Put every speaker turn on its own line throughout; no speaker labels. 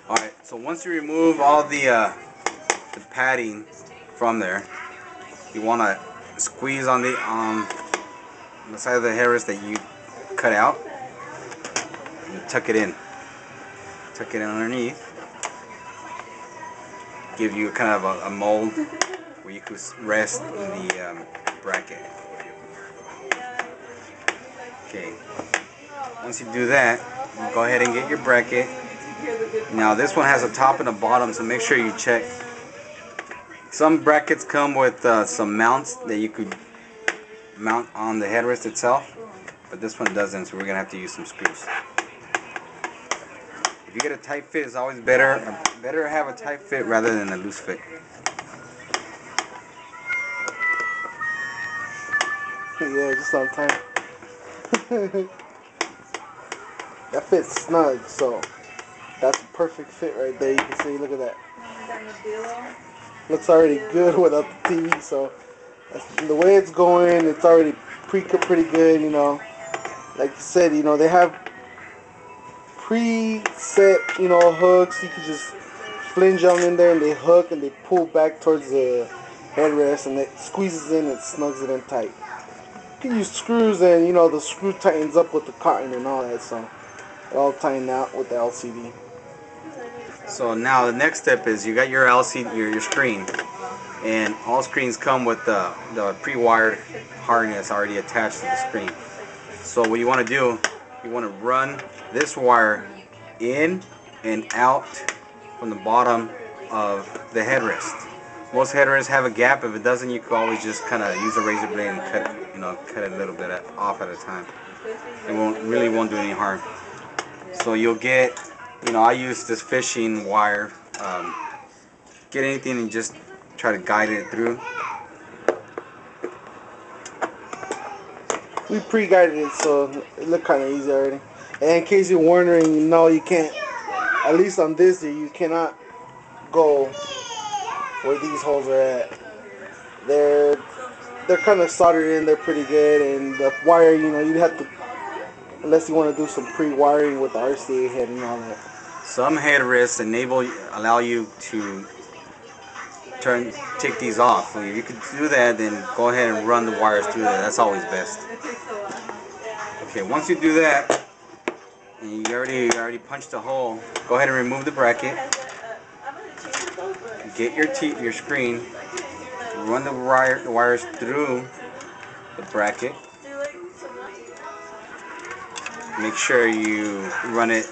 Alright, so once you remove all the padding from there, you want to squeeze on the side of the headrest that you cut out and tuck it in. Tuck it in underneath. Give you kind of a mold where you could rest in the bracket. Okay. Once you do that, you go ahead and get your bracket. Now this one has a top and a bottom, so make sure you check. Some brackets come with some mounts that you could mount on the headrest itself, but this one doesn't, so we're gonna have to use some screws. If you get a tight fit, it's always better to have a tight fit rather than a loose fit.
Yeah, just on time. That fits snug, so that's a perfect fit right there. You can see, look at that. Looks already good without the TV, so the way it's going, it's already pre-cut pretty good, you know. Like you said, you know, they have pre-set, you know, hooks. You can just flinge them in there and they hook and they pull back towards the headrest and it squeezes in and snugs it in tight. You can use screws and, you know, the screw tightens up with the cotton and all that, so it all tighten out with the LCD.
So now the next step is you got your LCD, your screen, and all screens come with the pre-wired harness already attached to the screen. So what you want to do, you want to run this wire in and out from the bottom of the headrest. Most headrests have a gap. If it doesn't, you can always just kind of use a razor blade and cut it a little bit off at a time. It really won't do any harm. So you'll get, you know, I use this fishing wire. Get anything and just try to guide it through.
We pre-guided it, so it looked kind of easy already. And in case you're wondering, you know, you can't, at least on this here, you cannot go where these holes are at. They're kind of soldered in, they're pretty good, and the wire, you know, you'd have to, unless you want to do some pre-wiring with the RCA head and all that.
Some headrests allow you to take these off. So if you could do that, then go ahead and run the wires through there. That's always best. Okay, once you do that, and you already punched a hole, go ahead and remove the bracket. Get your screen. Run the wires through the bracket. Make sure you run it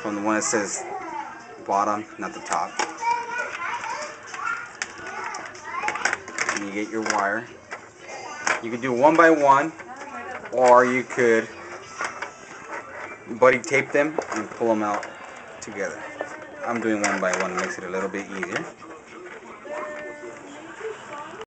from the one that says bottom, not the top. And you get your wire. You can do one by one, or you could buddy tape them and pull them out together. I'm doing one by one, it makes it a little bit easier.